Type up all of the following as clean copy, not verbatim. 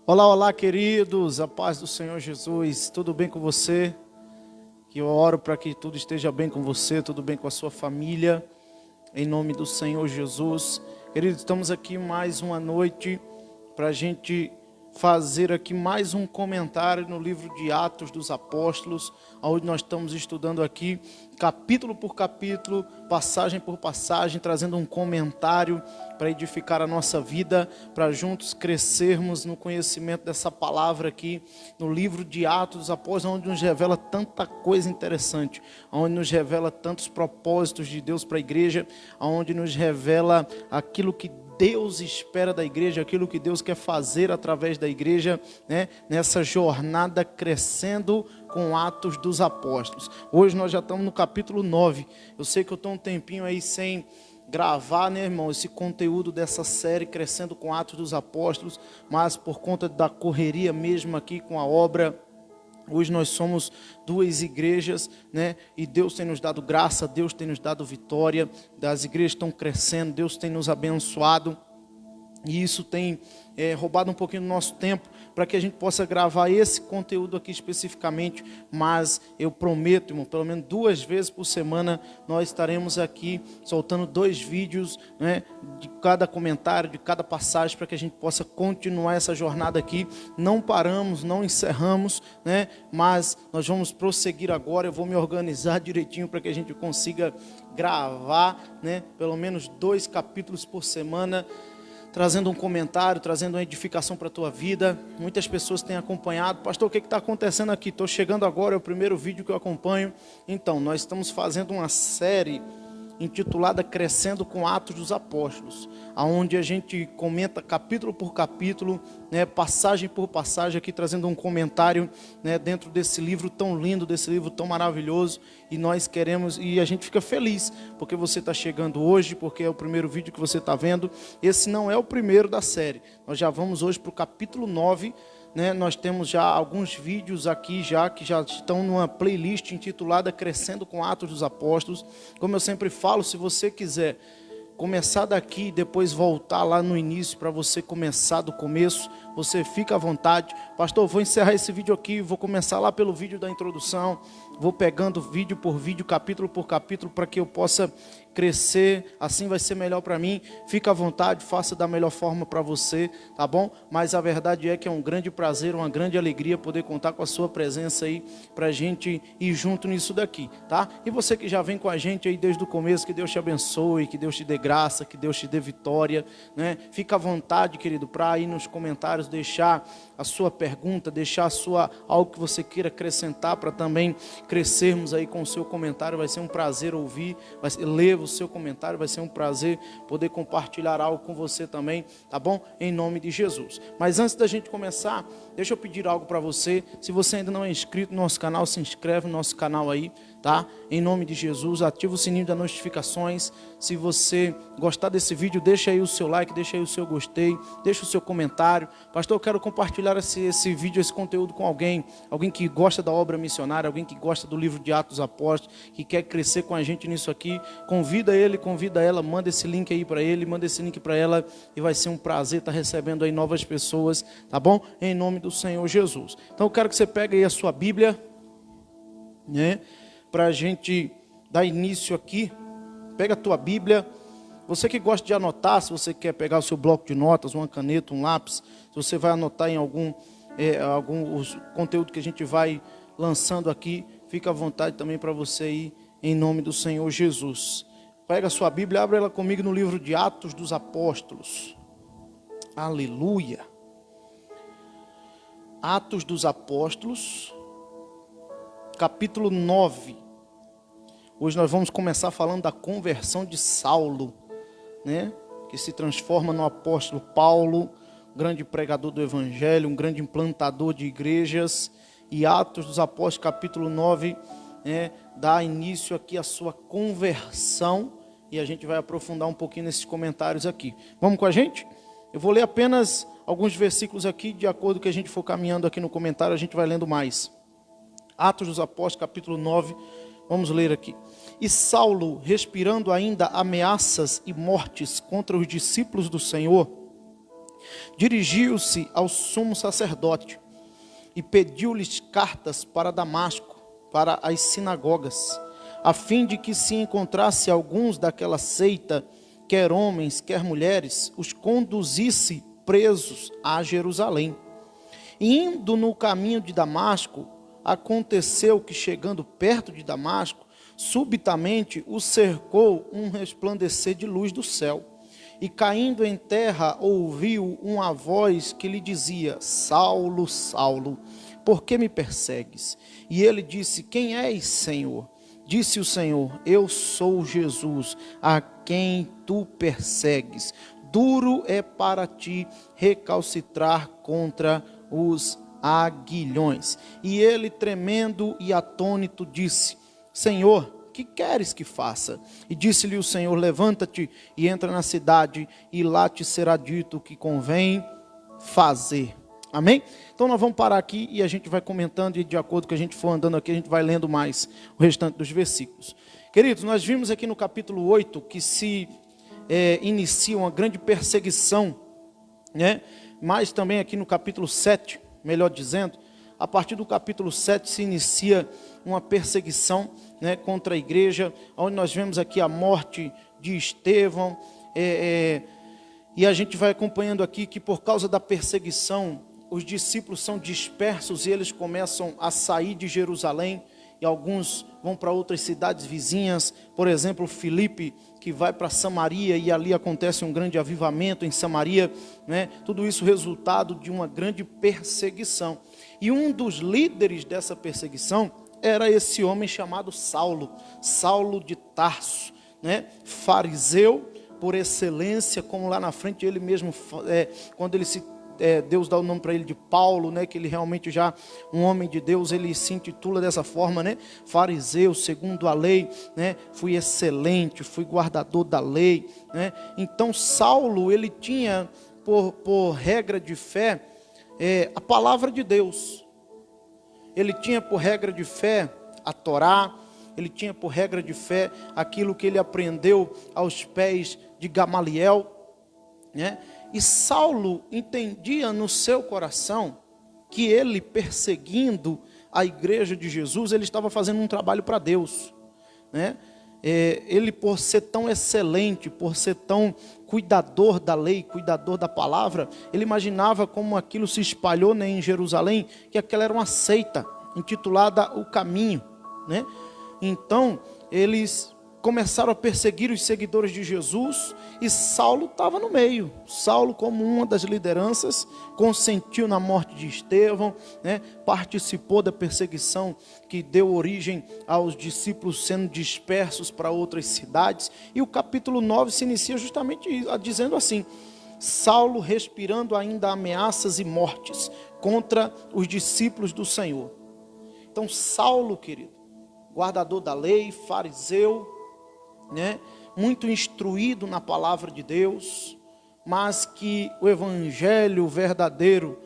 Olá, olá, queridos, a paz do Senhor Jesus, tudo bem com você? Que eu oro para que tudo esteja bem com você, tudo bem com a sua família, em nome do Senhor Jesus. Queridos, estamos aqui mais uma noite para a gente fazer aqui mais um comentário no livro de Atos dos Apóstolos, onde nós estamos estudando aqui, capítulo por capítulo, passagem por passagem, trazendo um comentário para edificar a nossa vida, para juntos crescermos no conhecimento dessa palavra aqui, no livro de Atos dos Apóstolos, onde nos revela tanta coisa interessante, onde nos revela tantos propósitos de Deus para a igreja, onde nos revela aquilo que Deus espera da igreja, aquilo que Deus quer fazer através da igreja, né? Nessa jornada crescendo com Atos dos Apóstolos. Hoje nós já estamos no capítulo 9. Eu sei que eu estou um tempinho aí sem gravar, né, irmão, esse conteúdo dessa série Crescendo com Atos dos Apóstolos, mas por conta da correria mesmo aqui com a obra. Hoje nós somos duas igrejas, né? E Deus tem nos dado graça, Deus tem nos dado vitória, as igrejas estão crescendo, Deus tem nos abençoado. E isso tem roubado um pouquinho do nosso tempo para que a gente possa gravar esse conteúdo aqui especificamente. Mas eu prometo, irmão, pelo menos 2 vezes por semana nós estaremos aqui soltando 2 vídeos, né, de cada comentário, de cada passagem, para que a gente possa continuar essa jornada aqui. Não paramos, não encerramos, né, mas nós vamos prosseguir agora. Eu vou me organizar direitinho para que a gente consiga gravar, né, pelo menos 2 capítulos por semana, trazendo um comentário, trazendo uma edificação para a tua vida. Muitas pessoas têm acompanhado. Pastor, o que está acontecendo aqui? Estou chegando agora, é o primeiro vídeo que eu acompanho. Então, nós estamos fazendo uma série intitulada Crescendo com Atos dos Apóstolos, onde a gente comenta capítulo por capítulo, né, passagem por passagem, aqui trazendo um comentário, né, dentro desse livro tão lindo, desse livro tão maravilhoso. E nós queremos, e a gente fica feliz, porque você está chegando hoje, porque é o primeiro vídeo que você está vendo. Esse não é o primeiro da série, nós já vamos hoje para o capítulo 9, né? Nós temos já alguns vídeos aqui que já estão numa playlist intitulada Crescendo com Atos dos Apóstolos. Como eu sempre falo, se você quiser começar daqui e depois voltar lá no início para você começar do começo, você fica à vontade. Pastor, vou encerrar esse vídeo aqui, vou começar lá pelo vídeo da introdução, vou pegando vídeo por vídeo, capítulo por capítulo, para que eu possa crescer, assim vai ser melhor para mim. Fica à vontade, faça da melhor forma para você, tá bom? Mas a verdade é que é um grande prazer, uma grande alegria poder contar com a sua presença aí, para a gente ir junto nisso daqui, tá? E você que já vem com a gente aí desde o começo, que Deus te abençoe, que Deus te dê graça, que Deus te dê vitória, né? Fica à vontade, querido, para aí nos comentários deixar a sua pergunta, deixar algo que você queira acrescentar, para também crescermos aí com o seu comentário. Vai ser um prazer ouvir, ler o seu comentário, vai ser um prazer poder compartilhar algo com você também, tá bom? Em nome de Jesus. Mas antes da gente começar, deixa eu pedir algo para você. Se você ainda não é inscrito no nosso canal, se inscreve no nosso canal aí, tá? Em nome de Jesus, ativa o sininho das notificações. Se você gostar desse vídeo, deixa aí o seu like, deixa aí o seu gostei, deixa o seu comentário. Pastor, eu quero compartilhar esse vídeo, esse conteúdo com alguém que gosta da obra missionária, alguém que gosta do livro de Atos dos Apóstolos, que quer crescer com a gente nisso aqui. Convida ele, convida ela, manda esse link aí para ele, manda esse link para ela, e vai ser um prazer estar recebendo aí novas pessoas, tá bom? Em nome do Senhor Jesus. Então eu quero que você pegue aí a sua Bíblia, né, para a gente dar início aqui. Pega a tua Bíblia. Você que gosta de anotar, se você quer pegar o seu bloco de notas, uma caneta, um lápis, se você vai anotar em algum conteúdo que a gente vai lançando aqui, fica à vontade também para você ir, em nome do Senhor Jesus. Pega a sua Bíblia, abre ela comigo no livro de Atos dos Apóstolos. Aleluia. Atos dos Apóstolos, capítulo 9. Hoje nós vamos começar falando da conversão de Saulo, né? Que se transforma no apóstolo Paulo, grande pregador do evangelho, um grande implantador de igrejas. E Atos dos Apóstolos, capítulo 9, né, dá início aqui à sua conversão. E a gente vai aprofundar um pouquinho nesses comentários aqui. Vamos com a gente? Eu vou ler apenas alguns versículos aqui, de acordo com que a gente for caminhando aqui no comentário, a gente vai lendo mais. Atos dos Apóstolos, capítulo 9, vamos ler aqui. E Saulo, respirando ainda ameaças e mortes contra os discípulos do Senhor, Dirigiu-se ao sumo sacerdote e pediu-lhes cartas para Damasco, para as sinagogas, a fim de que se encontrasse alguns daquela seita, quer homens, quer mulheres, os conduzisse presos a Jerusalém. E indo no caminho de Damasco, aconteceu que, chegando perto de Damasco, subitamente o cercou um resplandecer de luz do céu. E caindo em terra, ouviu uma voz que lhe dizia: Saulo, Saulo, por que me persegues? E ele disse: Quem és, Senhor? Disse o Senhor: Eu sou Jesus, a quem tu persegues. Duro é para ti recalcitrar contra os aguilhões. E ele, tremendo e atônito, disse: Senhor, que queres que faça? E disse-lhe o Senhor: Levanta-te e entra na cidade, e lá te será dito o que convém fazer. Amém? Então nós vamos parar aqui e a gente vai comentando, e de acordo com que a gente for andando aqui, a gente vai lendo mais o restante dos versículos. Queridos, nós vimos aqui no capítulo 8 que se inicia uma grande perseguição, né? Mas também aqui no capítulo 7, melhor dizendo, a partir do capítulo 7 se inicia uma perseguição, né, contra a igreja, onde nós vemos aqui a morte de Estevão, e a gente vai acompanhando aqui que por causa da perseguição, os discípulos são dispersos e eles começam a sair de Jerusalém, e alguns vão para outras cidades vizinhas, por exemplo, Filipe, que vai para Samaria, e ali acontece um grande avivamento em Samaria, né? Tudo isso resultado de uma grande perseguição. E um dos líderes dessa perseguição era esse homem chamado Saulo, Saulo de Tarso, né? Fariseu por excelência, como lá na frente ele mesmo, quando ele Deus dá o nome para ele de Paulo, né, que ele realmente já, um homem de Deus, ele se intitula dessa forma, né, fariseu, segundo a lei, né, fui excelente, fui guardador da lei, né. Então Saulo, ele tinha por regra de fé, a palavra de Deus, ele tinha por regra de fé a Torá, ele tinha por regra de fé aquilo que ele aprendeu aos pés de Gamaliel, né. E Saulo entendia no seu coração que ele, perseguindo a igreja de Jesus, ele estava fazendo um trabalho para Deus, né? Ele, por ser tão excelente, por ser tão cuidador da lei, cuidador da palavra, ele imaginava como aquilo se espalhou, né, em Jerusalém, que aquela era uma seita intitulada O Caminho, né? Então eles começaram a perseguir os seguidores de Jesus, e Saulo estava no meio. Saulo, como uma das lideranças, consentiu na morte de Estevão, né? Participou da perseguição que deu origem aos discípulos sendo dispersos para outras cidades. E o capítulo 9 se inicia justamente dizendo assim: Saulo respirando ainda ameaças e mortes contra os discípulos do Senhor. Então Saulo, querido, guardador da lei, fariseu, né, muito instruído na palavra de Deus, mas que o evangelho verdadeiro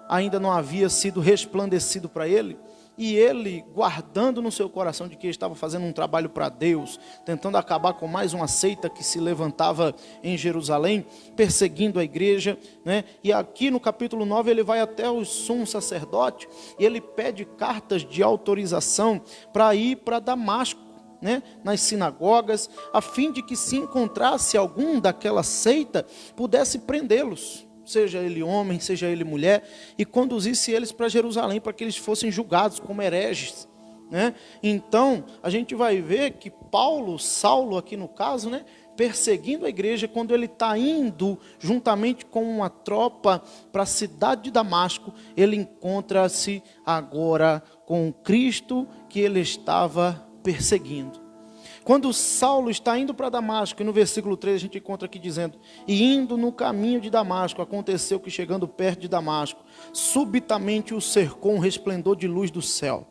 ainda não havia sido resplandecido para ele, e ele, guardando no seu coração de que ele estava fazendo um trabalho para Deus, tentando acabar com mais uma seita que se levantava em Jerusalém, perseguindo a igreja, né? E aqui no capítulo 9 ele vai até o sumo sacerdote, e ele pede cartas de autorização para ir para Damasco, né, nas sinagogas, a fim de que, se encontrasse algum daquela seita, pudesse prendê-los, seja ele homem, seja ele mulher, e conduzisse eles para Jerusalém, para que eles fossem julgados como hereges, né? Então a gente vai ver que Saulo aqui no caso, né, perseguindo a igreja, quando ele está indo juntamente com uma tropa para a cidade de Damasco, ele encontra-se agora com Cristo que ele estava perseguindo. Quando Saulo está indo para Damasco, e no versículo 3 a gente encontra aqui dizendo: e indo no caminho de Damasco, aconteceu que, chegando perto de Damasco, subitamente o cercou um resplendor de luz do céu.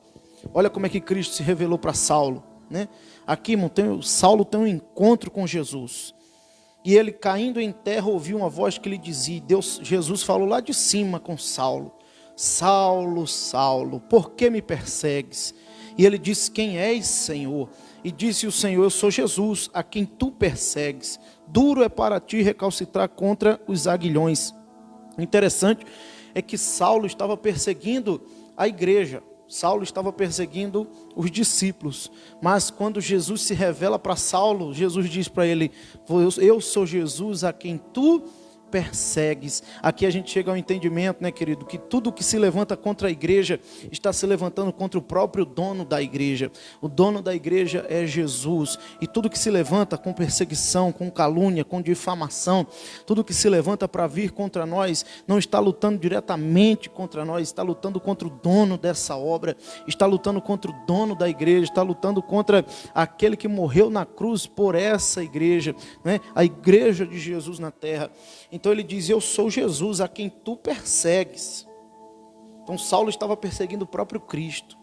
Olha como é que Cristo se revelou para Saulo, né? Aqui, irmão, Saulo tem um encontro com Jesus, e ele, caindo em terra, ouviu uma voz que lhe dizia, Jesus falou lá de cima com Saulo: Saulo, Saulo, por que me persegues? E ele disse: quem és, Senhor? E disse o Senhor: eu sou Jesus, a quem tu persegues. Duro é para ti recalcitrar contra os aguilhões. O interessante é que Saulo estava perseguindo a igreja. Saulo estava perseguindo os discípulos. Mas quando Jesus se revela para Saulo, Jesus diz para ele: eu sou Jesus a quem tu persegues. Aqui a gente chega ao entendimento, né, querido, que tudo que se levanta contra a igreja está se levantando contra o próprio dono da igreja. O dono da igreja é Jesus. E tudo que se levanta com perseguição, com calúnia, com difamação, tudo que se levanta para vir contra nós, não está lutando diretamente contra nós, está lutando contra o dono dessa obra, está lutando contra o dono da igreja, está lutando contra aquele que morreu na cruz por essa igreja, né? A igreja de Jesus na terra. Então ele diz: eu sou Jesus a quem tu persegues. Então Saulo estava perseguindo o próprio Cristo.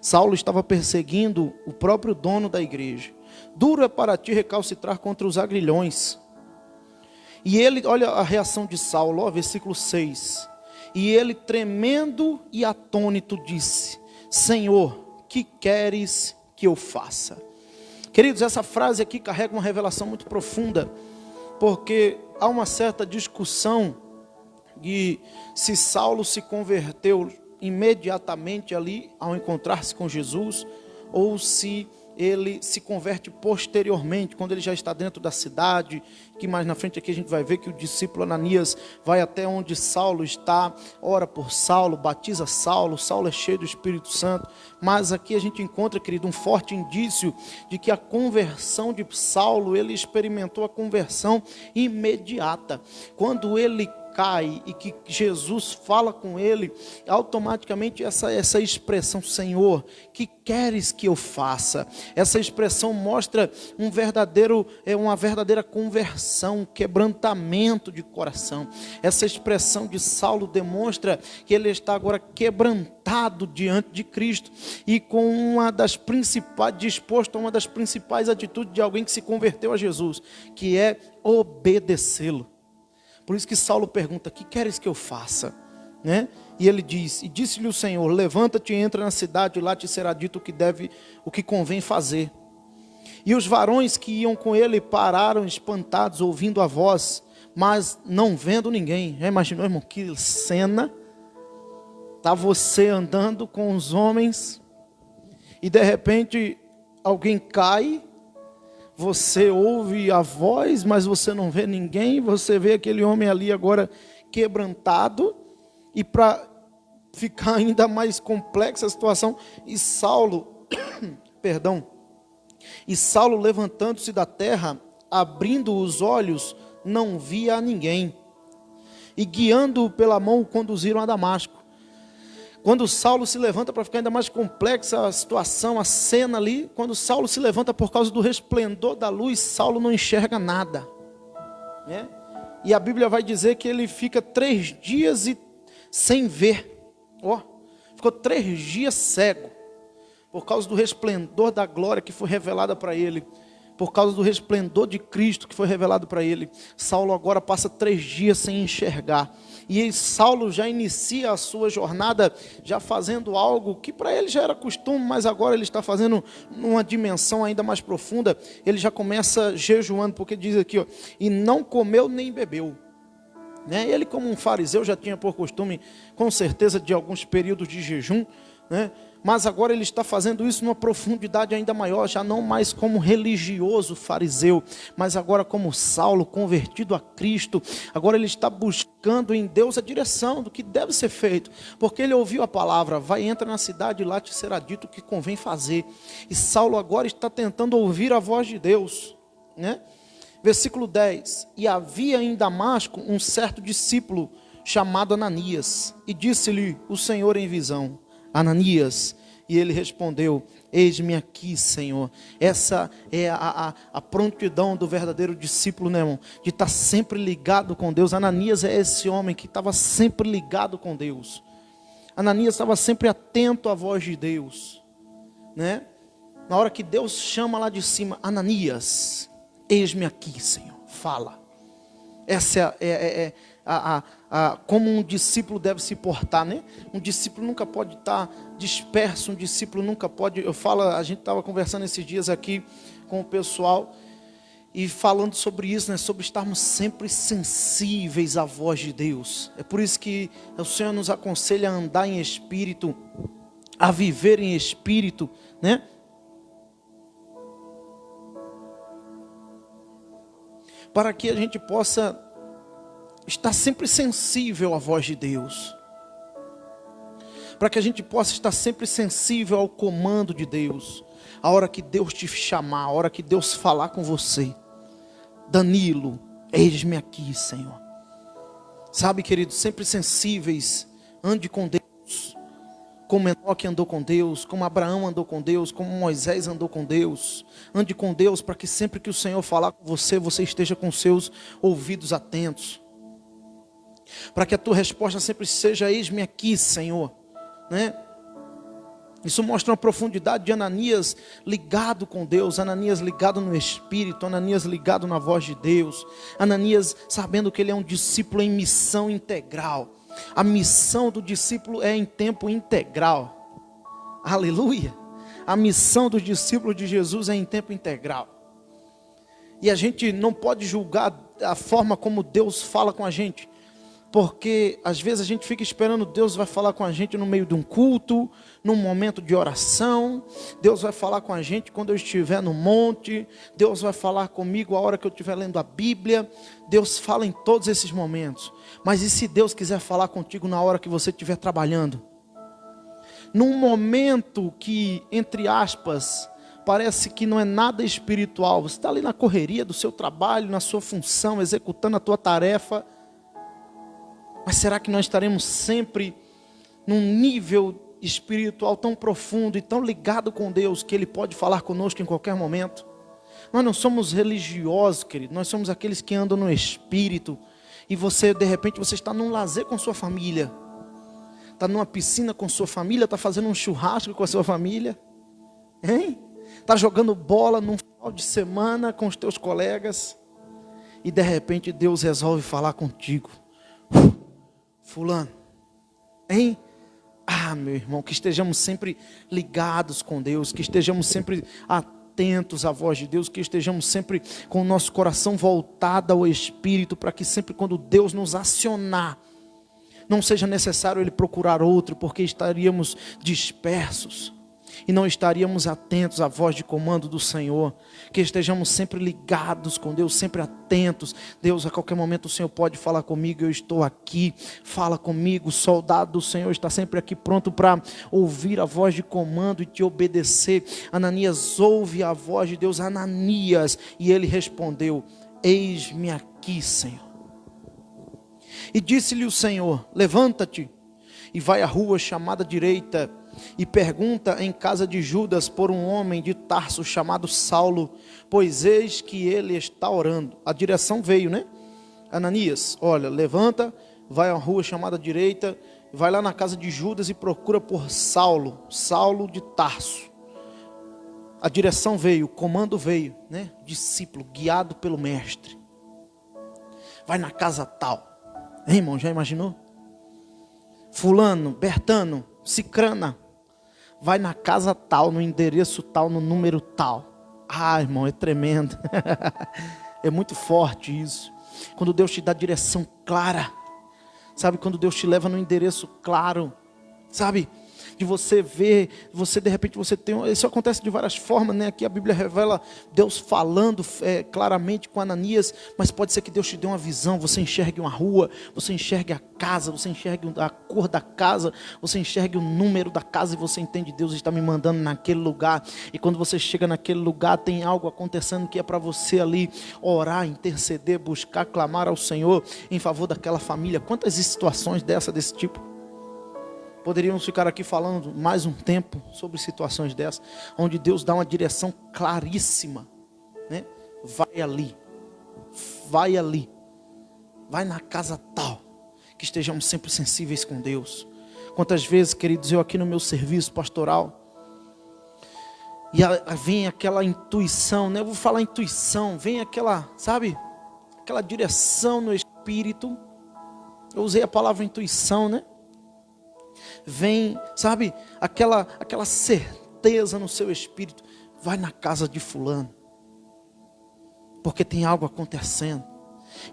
Saulo estava perseguindo o próprio dono da igreja. Duro é para ti recalcitrar contra os agrilhões. E ele, olha a reação de Saulo, ó, versículo 6. E ele, tremendo e atônito, disse: Senhor, que queres que eu faça? Queridos, essa frase aqui carrega uma revelação muito profunda, porque há uma certa discussão de se Saulo se converteu imediatamente ali ao encontrar-se com Jesus, ou se ele se converte posteriormente, quando ele já está dentro da cidade, que mais na frente aqui a gente vai ver que o discípulo Ananias vai até onde Saulo está, ora por Saulo, batiza Saulo, Saulo é cheio do Espírito Santo, mas aqui a gente encontra, querido, um forte indício de que a conversão de Saulo, ele experimentou a conversão imediata. Quando ele cai e que Jesus fala com ele, automaticamente essa expressão, Senhor, que queres que eu faça? Essa expressão mostra uma verdadeira conversão, um quebrantamento de coração. Essa expressão de Saulo demonstra que ele está agora quebrantado diante de Cristo e com disposto a uma das principais atitudes de alguém que se converteu a Jesus, que é obedecê-lo. Por isso que Saulo pergunta: que queres que eu faça? Né? E ele diz: e disse-lhe o Senhor: levanta-te e entra na cidade, e lá te será dito o que convém fazer. E os varões que iam com ele pararam espantados, ouvindo a voz, mas não vendo ninguém. Já imaginou, irmão, que cena? Está você andando com os homens, e de repente alguém cai, você ouve a voz, mas você não vê ninguém. Você vê aquele homem ali agora quebrantado. E para ficar ainda mais complexa a situação, e Saulo, levantando-se da terra, abrindo os olhos, não via a ninguém. E guiando-o pela mão, o conduziram a Damasco. Quando Saulo se levanta, para ficar ainda mais complexa a situação, a cena ali, quando Saulo se levanta por causa do resplendor da luz, Saulo não enxerga nada, né? E a Bíblia vai dizer que ele fica 3 dias sem ver, ficou 3 dias cego, por causa do resplendor da glória que foi revelada para ele, por causa do resplendor de Cristo que foi revelado para ele. Saulo agora passa 3 dias sem enxergar. E Saulo já inicia a sua jornada, já fazendo algo que para ele já era costume, mas agora ele está fazendo numa dimensão ainda mais profunda. Ele já começa jejuando, porque diz aqui, e não comeu nem bebeu. Né? Ele, como um fariseu, já tinha por costume, com certeza, de alguns períodos de jejum, né? Mas agora ele está fazendo isso numa profundidade ainda maior, já não mais como religioso fariseu, mas agora como Saulo, convertido a Cristo. Agora ele está buscando em Deus a direção do que deve ser feito, porque ele ouviu a palavra: vai, entra na cidade e lá te será dito o que convém fazer. E Saulo agora está tentando ouvir a voz de Deus, né? Versículo 10, e havia em Damasco um certo discípulo chamado Ananias, e disse-lhe o Senhor em visão: Ananias. E ele respondeu: eis-me aqui, Senhor. Essa é a prontidão do verdadeiro discípulo, né, irmão? De estar sempre ligado com Deus. Ananias é esse homem que estava sempre ligado com Deus. Ananias estava sempre atento à voz de Deus, né? Na hora que Deus chama lá de cima: Ananias, eis-me aqui, Senhor, fala. Essa como um discípulo deve se portar, né? Um discípulo nunca pode estar disperso, um discípulo nunca pode... a gente estava conversando esses dias aqui com o pessoal, E falando sobre isso, né, sobre estarmos sempre sensíveis à voz de Deus. É por isso que o Senhor nos aconselha a andar em espírito, a viver em espírito, né? Para que a gente possa estar sempre sensível à voz de Deus. Para que a gente possa estar sempre sensível ao comando de Deus. A hora que Deus te chamar, a hora que Deus falar com você. Danilo, eis-me aqui, Senhor. Sabe, querido, sempre sensíveis, ande com Deus. Como Enoque andou com Deus, como Abraão andou com Deus, como Moisés andou com Deus. Ande com Deus para que sempre que o Senhor falar com você, você esteja com seus ouvidos atentos. Para que a tua resposta sempre seja, eis-me aqui, Senhor, né? Isso mostra uma profundidade de Ananias ligado com Deus, Ananias ligado no Espírito, Ananias ligado na voz de Deus, Ananias sabendo que ele é um discípulo em missão integral. A missão do discípulo é em tempo integral. Aleluia! A missão dos discípulos de Jesus é em tempo integral. E a gente não pode julgar a forma como Deus fala com a gente. Porque às vezes a gente fica esperando Deus vai falar com a gente no meio de um culto, num momento de oração. Deus vai falar com a gente quando eu estiver no monte. Deus vai falar comigo a hora que eu estiver lendo a Bíblia. Deus fala em todos esses momentos. Mas e se Deus quiser falar contigo na hora que você estiver trabalhando? Num momento que, entre aspas, parece que não é nada espiritual. Você está ali na correria do seu trabalho, na sua função, executando a tua tarefa. Mas será que nós estaremos sempre num nível espiritual tão profundo e tão ligado com Deus que Ele pode falar conosco em qualquer momento? Nós não somos religiosos, querido. Nós somos aqueles que andam no Espírito. E você, de repente, você está num lazer com sua família. Está numa piscina com sua família. Está fazendo um churrasco com a sua família. Hein? Está jogando bola num final de semana com os teus colegas. E de repente Deus resolve falar contigo. Fulano, hein? Ah, meu irmão, que estejamos sempre ligados com Deus, que estejamos sempre atentos à voz de Deus, que estejamos sempre com o nosso coração voltado ao Espírito, para que sempre quando Deus nos acionar, não seja necessário Ele procurar outro, porque estaríamos dispersos. E não estaríamos atentos à voz de comando do Senhor. Que estejamos sempre ligados com Deus, sempre atentos. Deus, a qualquer momento o Senhor pode falar comigo, eu estou aqui. Fala comigo, o soldado do Senhor está sempre aqui pronto para ouvir a voz de comando e te obedecer. Ananias ouve a voz de Deus, Ananias, e ele respondeu, eis-me aqui, Senhor. E disse-lhe o Senhor, levanta-te e vai à rua chamada direita, e pergunta em casa de Judas por um homem de Tarso chamado Saulo, pois eis que ele está orando. A direção veio, né? Ananias, olha, levanta, vai à rua chamada direita, vai lá na casa de Judas e procura por Saulo, Saulo de Tarso. A direção veio, o comando veio, né? Discípulo, guiado pelo mestre. Vai na casa tal. Hein, irmão, já imaginou? Fulano, Bertano, Cicrana, vai na casa tal, no endereço tal, no número tal. Ah, irmão, é tremendo. É muito forte isso. Quando Deus te dá direção clara. Sabe, quando Deus te leva no endereço claro. Sabe, de você ver, você de repente você tem, isso acontece de várias formas, né? Aqui a Bíblia revela Deus falando claramente com Ananias, mas pode ser que Deus te dê uma visão, você enxergue uma rua, você enxergue a casa, você enxergue a cor da casa, você enxergue o número da casa e você entende, Deus está me mandando naquele lugar. E quando você chega naquele lugar, tem algo acontecendo que é para você ali orar, interceder, buscar, clamar ao Senhor em favor daquela família. Quantas situações desse tipo? Poderíamos ficar aqui falando mais um tempo sobre situações dessas, onde Deus dá uma direção claríssima, né? Vai ali, vai na casa tal, que estejamos sempre sensíveis com Deus. Quantas vezes, queridos, eu aqui no meu serviço pastoral, e vem aquela intuição, né? Eu vou falar intuição, vem aquela, sabe, aquela direção no Espírito. Eu usei a palavra intuição, né? Vem, sabe, aquela certeza no seu espírito, vai na casa de fulano, porque tem algo acontecendo.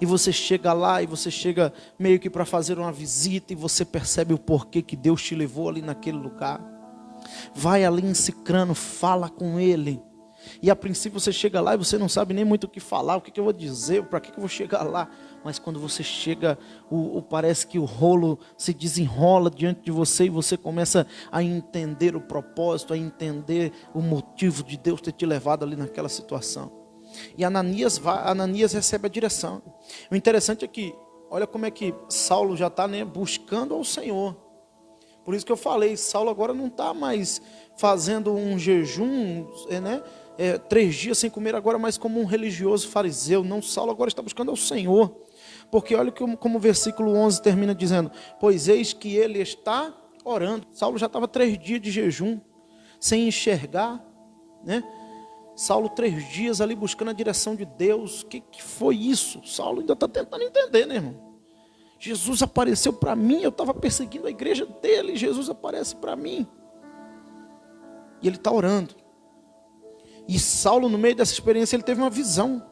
E você chega lá e você chega meio que para fazer uma visita e você percebe o porquê que Deus te levou ali naquele lugar. Vai ali em Cicrano, fala com ele. E a princípio você chega lá e você não sabe nem muito o que falar, o que eu vou dizer, para que eu vou chegar lá. Mas quando você chega, parece que o rolo se desenrola diante de você e você começa a entender o propósito, a entender o motivo de Deus ter te levado ali naquela situação. E Ananias recebe a direção. O interessante é que, olha como é que Saulo já está, né, buscando ao Senhor. Por isso que eu falei, Saulo agora não está mais fazendo um jejum, 3 dias sem comer agora mais como um religioso fariseu. Não, Saulo agora está buscando ao Senhor. Porque olha como o versículo 11 termina dizendo: pois eis que ele está orando. Saulo já estava 3 dias de jejum, sem enxergar, né? Saulo 3 dias ali buscando a direção de Deus. O que foi isso? Saulo ainda está tentando entender, né, irmão? Jesus apareceu para mim, eu estava perseguindo a igreja dele, Jesus aparece para mim. E ele está orando. E Saulo, no meio dessa experiência, ele teve uma visão.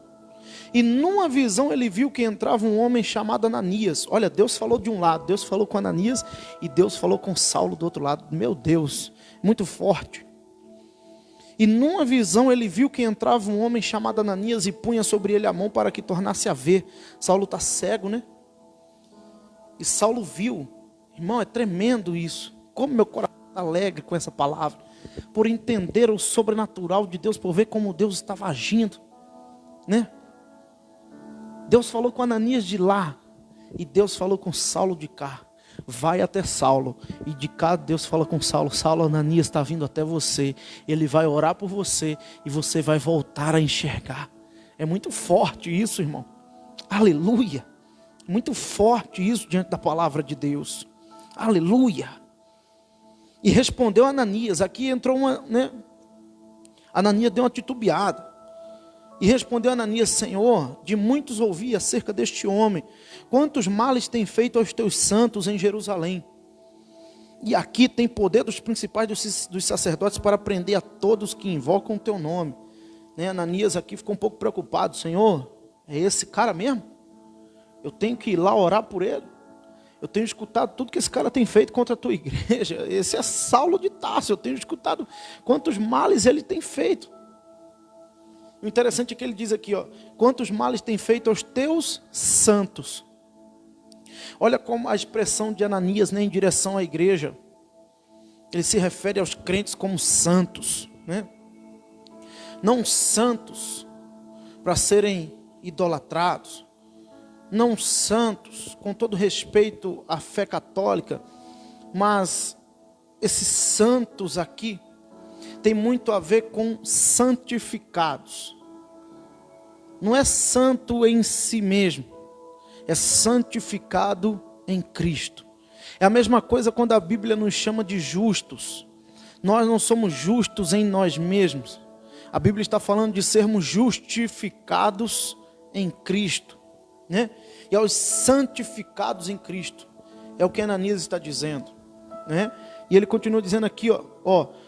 E numa visão ele viu que entrava um homem chamado Ananias. Olha, Deus falou de um lado, Deus falou com Ananias e Deus falou com Saulo do outro lado. Meu Deus, muito forte. E numa visão ele viu que entrava um homem chamado Ananias e punha sobre ele a mão para que tornasse a ver. Saulo está cego, né? E Saulo viu. Irmão, é tremendo isso. Como meu coração está alegre com essa palavra. Por entender o sobrenatural de Deus, por ver como Deus estava agindo, né? Deus falou com Ananias de lá, e Deus falou com Saulo de cá. Vai até Saulo, e de cá Deus fala com Saulo: Saulo, Ananias está vindo até você, ele vai orar por você, e você vai voltar a enxergar. É muito forte isso, irmão. Aleluia. Muito forte isso diante da palavra de Deus. Aleluia. E respondeu Ananias. Aqui entrou Ananias deu uma titubeada. E respondeu Ananias: Senhor, de muitos ouvi acerca deste homem, quantos males tem feito aos teus santos em Jerusalém. E aqui tem poder dos principais dos sacerdotes para prender a todos que invocam o teu nome. Ananias aqui ficou um pouco preocupado. Senhor, é esse cara mesmo? Eu tenho que ir lá orar por ele. Eu tenho escutado tudo que esse cara tem feito contra a tua igreja. Esse é Saulo de Tarso. Eu tenho escutado quantos males ele tem feito. O interessante é que ele diz aqui, quantos males tem feito aos teus santos. Olha como a expressão de Ananias, em direção à igreja. Ele se refere aos crentes como santos, né? Não santos para serem idolatrados. Não santos, com todo respeito à fé católica, mas esses santos aqui tem muito a ver com santificados. Não é santo em si mesmo, é santificado em Cristo. É a mesma coisa quando a Bíblia nos chama de justos. Nós não somos justos em nós mesmos. A Bíblia está falando de sermos justificados em Cristo, né? E aos santificados em Cristo. É o que Ananias está dizendo, né? E ele continua dizendo aqui,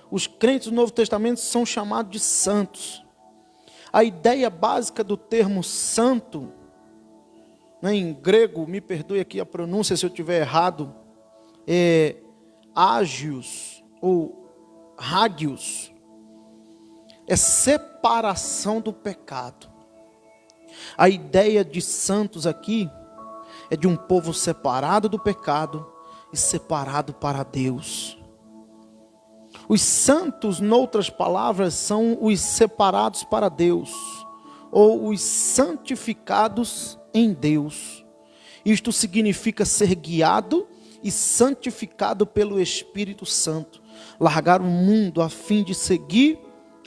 os crentes do Novo Testamento são chamados de santos. A ideia básica do termo santo, em grego, me perdoe aqui a pronúncia se eu estiver errado, é ágios ou hagios. É separação do pecado. A ideia de santos aqui é de um povo separado do pecado e separado para Deus. Os santos, noutras palavras, são os separados para Deus, ou os santificados em Deus. Isto significa ser guiado e santificado pelo Espírito Santo, largar o mundo a fim de seguir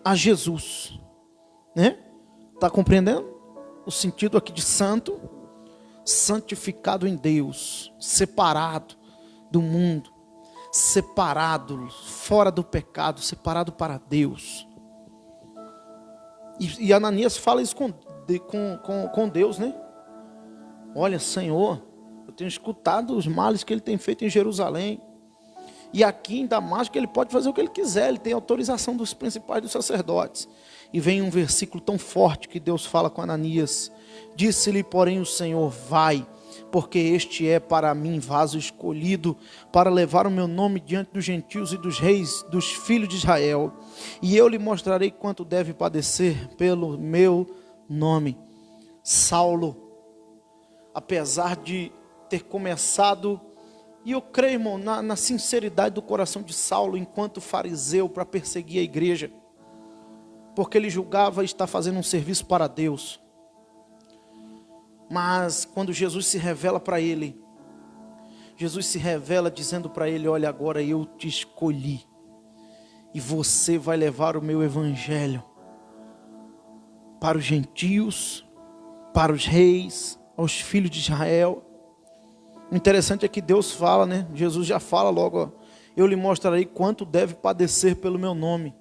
a Jesus, né? Está compreendendo o sentido aqui de santo? Santificado em Deus, separado do mundo, separado, fora do pecado, separado para Deus. E Ananias fala isso com Deus, né? Olha, Senhor, eu tenho escutado os males que ele tem feito em Jerusalém. E aqui em Damasco ele pode fazer o que ele quiser, ele tem autorização dos principais dos sacerdotes. E vem um versículo tão forte que Deus fala com Ananias. Disse-lhe, porém, o Senhor: vai, porque este é para mim vaso escolhido, para levar o meu nome diante dos gentios e dos reis, dos filhos de Israel. E eu lhe mostrarei quanto deve padecer pelo meu nome. Saulo, apesar de ter começado, e eu creio, irmão, na sinceridade do coração de Saulo, enquanto fariseu, para perseguir a igreja, porque ele julgava estar fazendo um serviço para Deus. Mas quando Jesus se revela para ele, Jesus se revela dizendo para ele: olha, agora eu te escolhi, e você vai levar o meu evangelho para os gentios, para os reis, aos filhos de Israel. O interessante é que Deus fala, né? Jesus já fala logo, ó, eu lhe mostrarei quanto deve padecer pelo meu nome.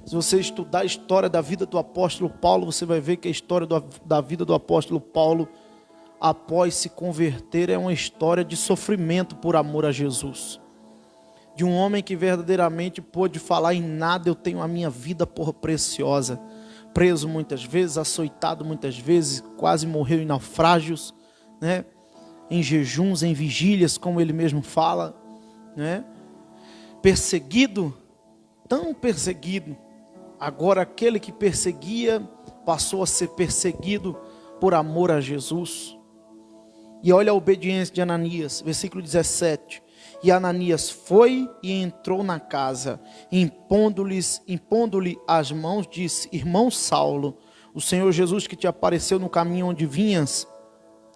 Se você estudar a história da vida do apóstolo Paulo, você vai ver que a história da vida do apóstolo Paulo, após se converter, é uma história de sofrimento por amor a Jesus. De um homem que verdadeiramente pôde falar: em nada eu tenho a minha vida por preciosa. Preso muitas vezes, açoitado muitas vezes, quase morreu em naufrágios, né? Em jejuns, em vigílias, como ele mesmo fala, né? Perseguido, tão perseguido. Agora aquele que perseguia passou a ser perseguido por amor a Jesus. E olha a obediência de Ananias, versículo 17. E Ananias foi e entrou na casa, impondo-lhe as mãos, disse: irmão Saulo, o Senhor Jesus, que te apareceu no caminho onde vinhas,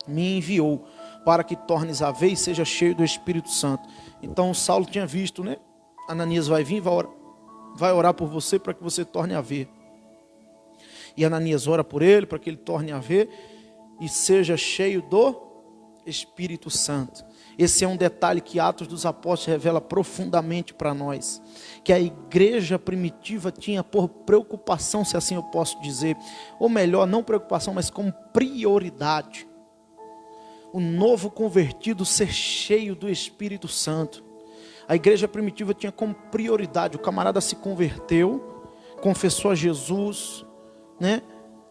me enviou para que tornes a ver e seja cheio do Espírito Santo. Então Saulo tinha visto, né? Ananias vai vir, vai orar por você para que você torne a ver. E Ananias ora por ele para que ele torne a ver e seja cheio do Espírito Santo. Esse é um detalhe que Atos dos Apóstolos revela profundamente para nós, que a igreja primitiva tinha por preocupação, se assim eu posso dizer, ou melhor, não preocupação, mas como prioridade, o novo convertido ser cheio do Espírito Santo. A igreja primitiva tinha como prioridade: o camarada se converteu, confessou a Jesus, né?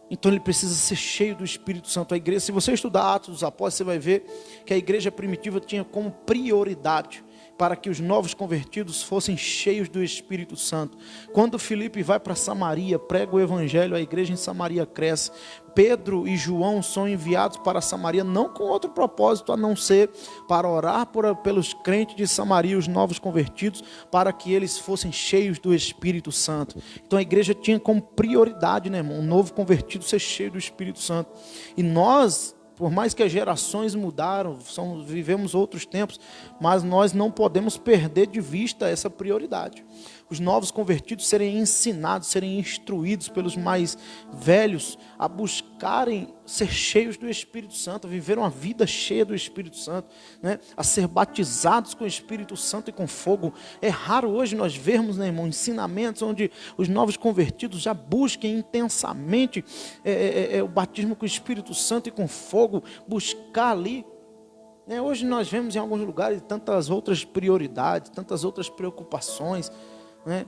Então ele precisa ser cheio do Espírito Santo. A igreja, se você estudar Atos dos Apóstolos, você vai ver que a igreja primitiva tinha como prioridade para que os novos convertidos fossem cheios do Espírito Santo. Quando Filipe vai para Samaria, prega o evangelho, a igreja em Samaria cresce. Pedro e João são enviados para Samaria, não com outro propósito a não ser para orar pelos crentes de Samaria, os novos convertidos, para que eles fossem cheios do Espírito Santo. Então a igreja tinha como prioridade, né, irmão, um novo convertido ser cheio do Espírito Santo. E nós, por mais que as gerações mudaram, vivemos outros tempos, mas nós não podemos perder de vista essa prioridade. Os novos convertidos serem ensinados, serem instruídos pelos mais velhos a buscarem ser cheios do Espírito Santo, a viver uma vida cheia do Espírito Santo, né? A ser batizados com o Espírito Santo e com fogo. É raro hoje nós vermos, né, irmão, ensinamentos onde os novos convertidos já busquem intensamente o batismo com o Espírito Santo e com fogo, buscar ali. Hoje nós vemos em alguns lugares tantas outras prioridades, tantas outras preocupações, né?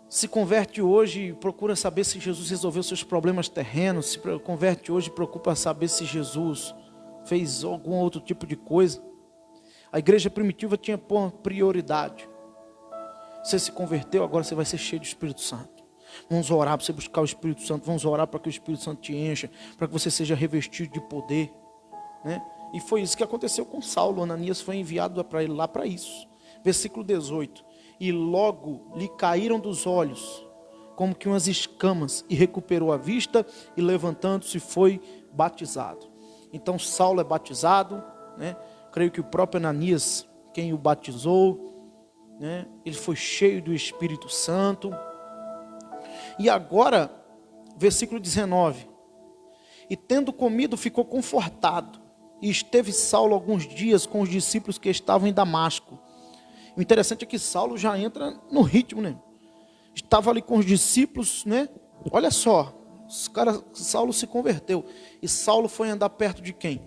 Se converte hoje e procura saber se Jesus resolveu seus problemas terrenos, se converte hoje e procura saber se Jesus fez algum outro tipo de coisa. A igreja primitiva tinha por prioridade: você se converteu, agora você vai ser cheio do Espírito Santo. Vamos orar para você buscar o Espírito Santo, vamos orar para que o Espírito Santo te encha, para que você seja revestido de poder, né? E foi isso que aconteceu com Saulo. Ananias foi enviado para ele lá para isso. Versículo 18. E logo lhe caíram dos olhos como que umas escamas, e recuperou a vista, e levantando-se foi batizado. Então Saulo é batizado, né? Creio que o próprio Ananias, quem o batizou, né? Ele foi cheio do Espírito Santo. E agora, versículo 19. E tendo comido, ficou confortado, e esteve Saulo alguns dias com os discípulos que estavam em Damasco. O interessante é que Saulo já entra no ritmo, né? Estava ali com os discípulos, né? Olha só, Saulo se converteu. E Saulo foi andar perto de quem?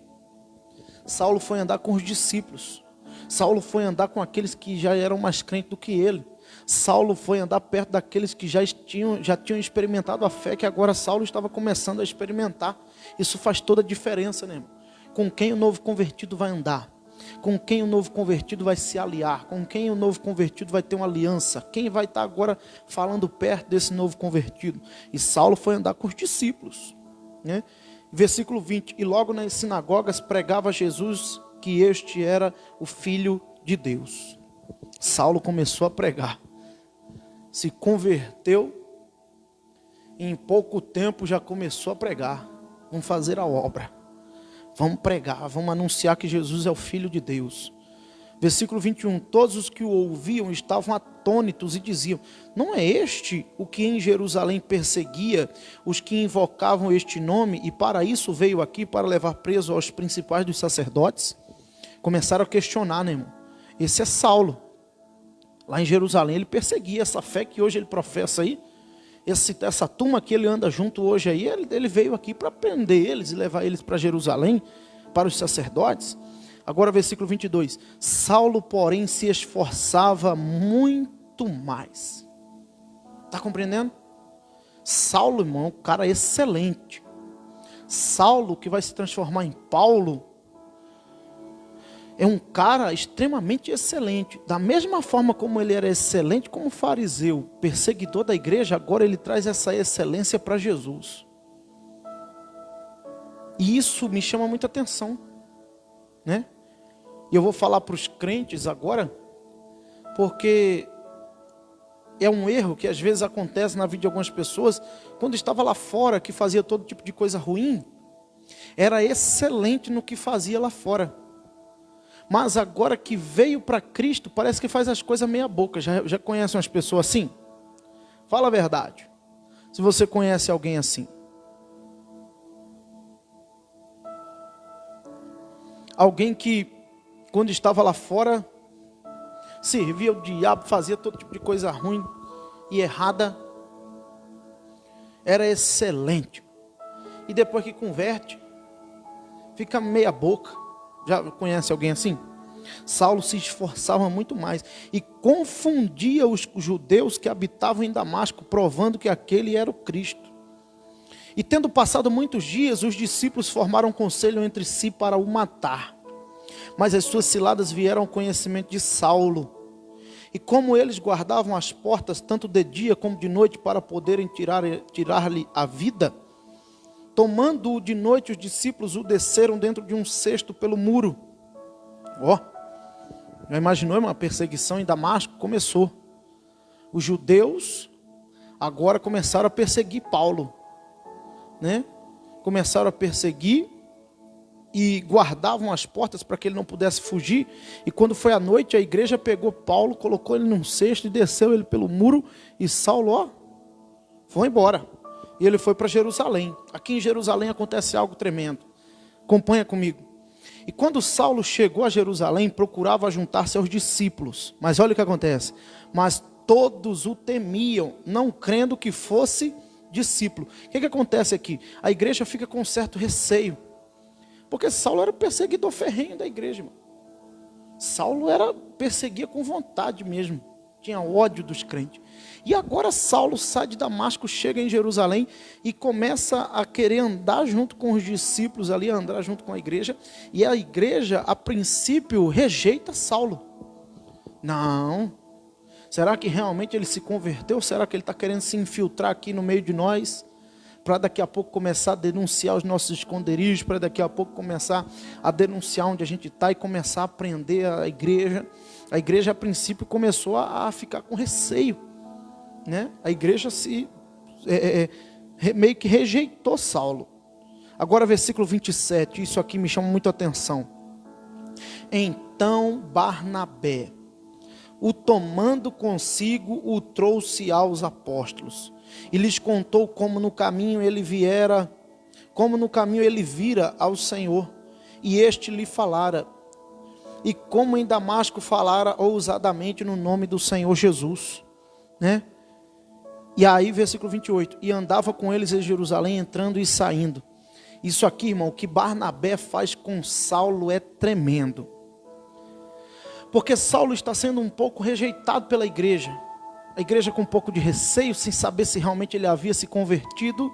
Saulo foi andar com os discípulos. Saulo foi andar com aqueles que já eram mais crentes do que ele. Saulo foi andar perto daqueles que já tinham experimentado a fé, que agora Saulo estava começando a experimentar. Isso faz toda a diferença, né, irmão? Com quem o novo convertido vai andar? Com quem o novo convertido vai se aliar? Com quem o novo convertido vai ter uma aliança? Quem vai estar agora falando perto desse novo convertido? E Saulo foi andar com os discípulos, né? Versículo 20, e logo nas sinagogas pregava Jesus que este era o Filho de Deus. Saulo começou a pregar, se converteu, e em pouco tempo já começou a pregar. Vamos fazer a obra, vamos pregar, vamos anunciar que Jesus é o Filho de Deus. Versículo 21, todos os que o ouviam estavam atônitos e diziam, não é este o que em Jerusalém perseguia os que invocavam este nome, e para isso veio aqui para levar preso aos principais dos sacerdotes? Começaram a questionar, né, irmão? Esse é Saulo. Lá em Jerusalém ele perseguia essa fé que hoje ele professa aí. Essa turma que ele anda junto hoje aí, ele veio aqui para prender eles e levar eles para Jerusalém, para os sacerdotes. Agora versículo 22. Saulo, porém, se esforçava muito mais. Está compreendendo? Saulo, irmão, um cara excelente. Saulo, que vai se transformar em Paulo, é um cara extremamente excelente. Da mesma forma como ele era excelente como fariseu, perseguidor da igreja, agora ele traz essa excelência para Jesus. E isso me chama muita atenção, né? E eu vou falar para os crentes agora, porque é um erro que às vezes acontece na vida de algumas pessoas. Quando estava lá fora, que fazia todo tipo de coisa ruim, era excelente no que fazia lá fora. Mas agora que veio para Cristo, parece que faz as coisas meia boca. Já conhece umas pessoas assim? Fala a verdade. Se você conhece alguém assim. Alguém que, quando estava lá fora, servia o diabo, fazia todo tipo de coisa ruim e errada. Era excelente. E depois que converte, fica meia boca. Já conhece alguém assim? Saulo se esforçava muito mais e confundia os judeus que habitavam em Damasco, provando que aquele era o Cristo. E tendo passado muitos dias, os discípulos formaram conselho entre si para o matar. Mas as suas ciladas vieram ao conhecimento de Saulo. E como eles guardavam as portas, tanto de dia como de noite, para poderem tirar-lhe a vida, tomando-o de noite, os discípulos o desceram dentro de um cesto pelo muro. Já imaginou uma perseguição em Damasco? Começou. Os judeus agora começaram a perseguir Paulo, né? Começaram a perseguir e guardavam as portas para que ele não pudesse fugir. E quando foi à noite, a igreja pegou Paulo, colocou ele num cesto e desceu ele pelo muro. E Saulo, foi embora. E ele foi para Jerusalém. Aqui em Jerusalém acontece algo tremendo. Acompanha comigo. E quando Saulo chegou a Jerusalém, procurava juntar-se aos discípulos. Mas olha o que acontece. Mas todos o temiam, não crendo que fosse discípulo. O que acontece aqui? A igreja fica com um certo receio. Porque Saulo era perseguidor ferrenho da igreja, irmão. Saulo perseguia com vontade mesmo. Tinha ódio dos crentes. E agora Saulo sai de Damasco, chega em Jerusalém e começa a querer andar junto com os discípulos ali, andar junto com a igreja. E a igreja, a princípio, rejeita Saulo. Não. Será que realmente ele se converteu? Será que ele está querendo se infiltrar aqui no meio de nós? Para daqui a pouco começar a denunciar os nossos esconderijos, para daqui a pouco começar a denunciar onde a gente está e começar a prender a igreja. A igreja, a princípio, começou a ficar com receio, né? A igreja meio que rejeitou Saulo. Agora, versículo 27, isso aqui me chama muito a atenção. Então Barnabé, o tomando consigo, o trouxe aos apóstolos. E lhes contou como no caminho ele vira ao Senhor, e este lhe falara, e como em Damasco falara ousadamente no nome do Senhor Jesus, né? E aí, versículo 28, e andava com eles em Jerusalém, entrando e saindo. Isso aqui, irmão, o que Barnabé faz com Saulo é tremendo. Porque Saulo está sendo um pouco rejeitado pela igreja. A igreja com um pouco de receio, sem saber se realmente ele havia se convertido.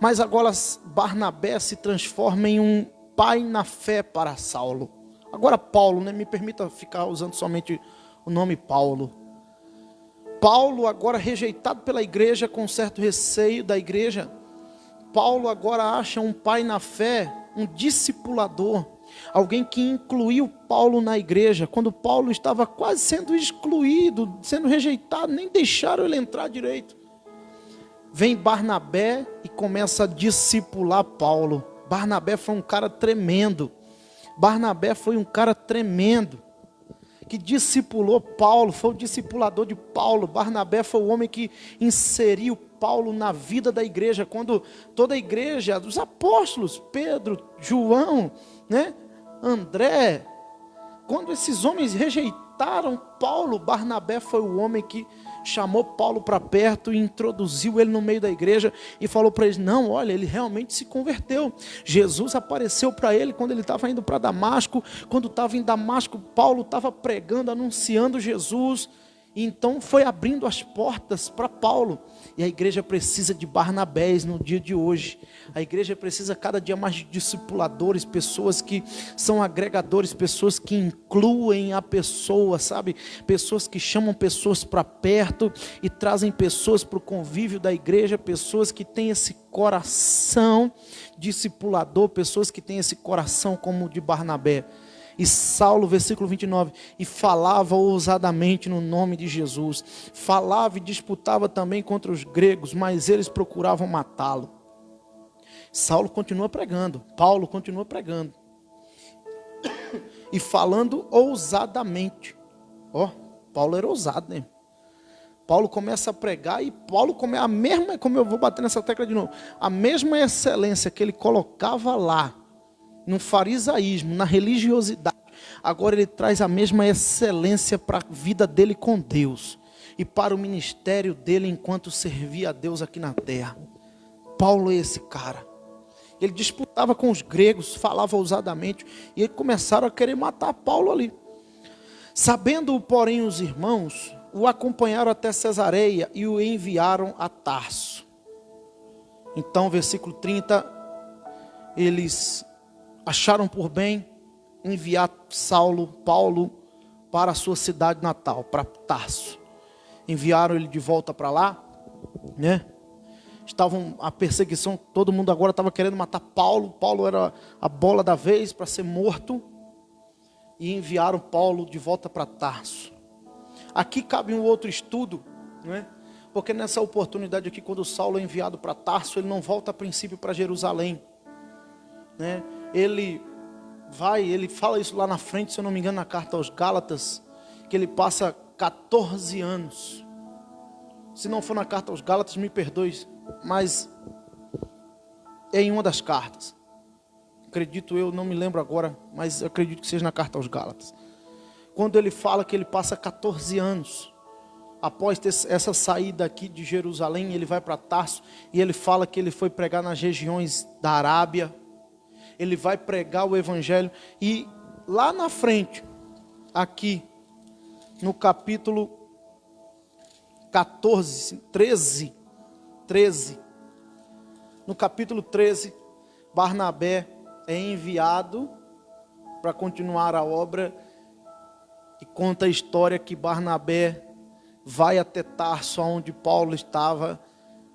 Mas agora Barnabé se transforma em um pai na fé para Saulo. Agora Paulo, me permita ficar usando somente o nome Paulo. Paulo agora rejeitado pela igreja, com certo receio da igreja. Paulo agora acha um pai na fé, um discipulador. Alguém que incluiu Paulo na igreja, quando Paulo estava quase sendo excluído, sendo rejeitado, nem deixaram ele entrar direito. Vem Barnabé e começa a discipular Paulo. Barnabé foi um cara tremendo. Barnabé foi um cara tremendo, que discipulou Paulo, foi o discipulador de Paulo. Barnabé foi o homem que inseriu Paulo na vida da igreja, quando toda a igreja, os apóstolos, Pedro, João, André, quando esses homens rejeitaram Paulo, Barnabé foi o homem que chamou Paulo para perto e introduziu ele no meio da igreja e falou para eles: não, olha, ele realmente se converteu. Jesus apareceu para ele quando ele estava indo para Damasco. Quando estava em Damasco, Paulo estava pregando, anunciando Jesus. E então foi abrindo as portas para Paulo. E a igreja precisa de Barnabés no dia de hoje. A igreja precisa cada dia mais de discipuladores, pessoas que são agregadores, pessoas que incluem a pessoa, sabe? Pessoas que chamam pessoas para perto e trazem pessoas para o convívio da igreja, pessoas que têm esse coração discipulador, pessoas que têm esse coração como o de Barnabé. E Saulo, versículo 29, e falava ousadamente no nome de Jesus. Falava e disputava também contra os gregos, mas eles procuravam matá-lo. Saulo continua pregando, Paulo continua pregando. E falando ousadamente. Paulo era ousado, né? Paulo começa a pregar e Paulo a mesma, como eu vou bater nessa tecla de novo, a mesma excelência que ele colocava lá, no farisaísmo, na religiosidade, agora ele traz a mesma excelência para a vida dele com Deus e para o ministério dele enquanto servia a Deus aqui na terra. Paulo é esse cara. Ele disputava com os gregos, falava ousadamente, e eles começaram a querer matar Paulo ali. Sabendo, porém, os irmãos, o acompanharam até Cesareia e o enviaram a Tarso. Então, versículo 30, eles acharam por bem enviar Paulo, para a sua cidade natal, para Tarso. Enviaram ele de volta para lá, Estavam a perseguição, todo mundo agora estava querendo matar Paulo. Paulo era a bola da vez para ser morto. E enviaram Paulo de volta para Tarso. Aqui cabe um outro estudo, Porque nessa oportunidade aqui, quando Saulo é enviado para Tarso, ele não volta a princípio para Jerusalém, Ele fala isso lá na frente, se eu não me engano, na carta aos Gálatas, que ele passa 14 anos. Se não for na carta aos Gálatas, me perdoe, mas é em uma das cartas. Acredito eu, não me lembro agora, mas eu acredito que seja na carta aos Gálatas. Quando ele fala que ele passa 14 anos, após ter essa saída aqui de Jerusalém, ele vai para Tarso, e ele fala que ele foi pregar nas regiões da Arábia. Ele vai pregar o evangelho, e lá na frente, aqui, no capítulo 13, no capítulo 13, Barnabé é enviado para continuar a obra, e conta a história que Barnabé vai até Tarso, onde Paulo estava,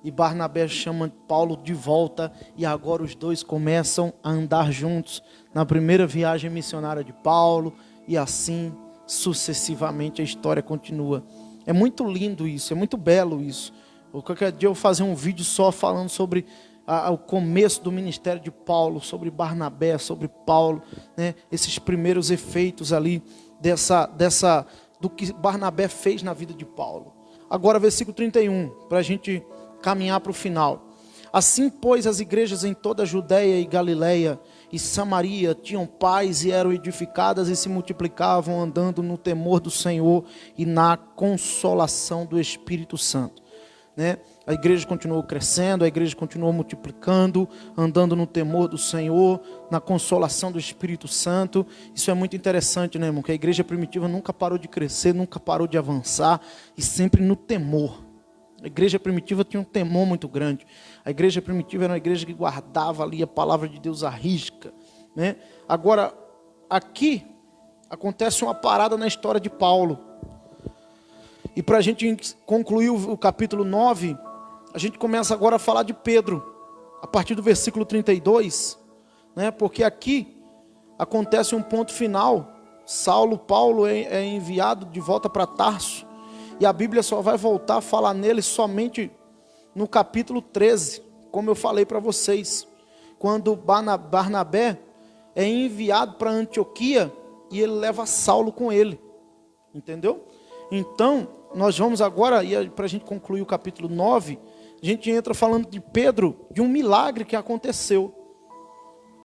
e Barnabé chama Paulo de volta, e agora os dois começam a andar juntos na primeira viagem missionária de Paulo, e assim sucessivamente a história continua. É muito lindo isso, é muito belo isso. Qualquer dia eu vou fazer um vídeo só falando sobre o começo do ministério de Paulo, sobre Barnabé, sobre Paulo, esses primeiros efeitos ali do que Barnabé fez na vida de Paulo. Agora versículo 31, para a gente caminhar para o final. Assim, pois, as igrejas em toda a Judeia e Galileia e Samaria tinham paz e eram edificadas e se multiplicavam, andando no temor do Senhor e na consolação do Espírito Santo. né? A igreja continuou crescendo, a igreja continuou multiplicando, andando no temor do Senhor, na consolação do Espírito Santo. Isso é muito interessante, né, irmão? Que a igreja primitiva nunca parou de crescer, nunca parou de avançar, e sempre no temor. A igreja primitiva tinha um temor muito grande. A igreja primitiva era uma igreja que guardava ali a palavra de Deus à risca, né? Agora, aqui acontece uma parada na história de Paulo. E para a gente concluir o capítulo 9, a gente começa agora a falar de Pedro, a partir do versículo 32, né? Porque aqui acontece um ponto final. Paulo é enviado de volta para Tarso, e a Bíblia só vai voltar a falar nele somente no capítulo 13, como eu falei para vocês, quando Barnabé é enviado para Antioquia, e ele leva Saulo com ele, entendeu? Então, nós vamos agora, e para a gente concluir o capítulo 9, a gente entra falando de Pedro, de um milagre que aconteceu.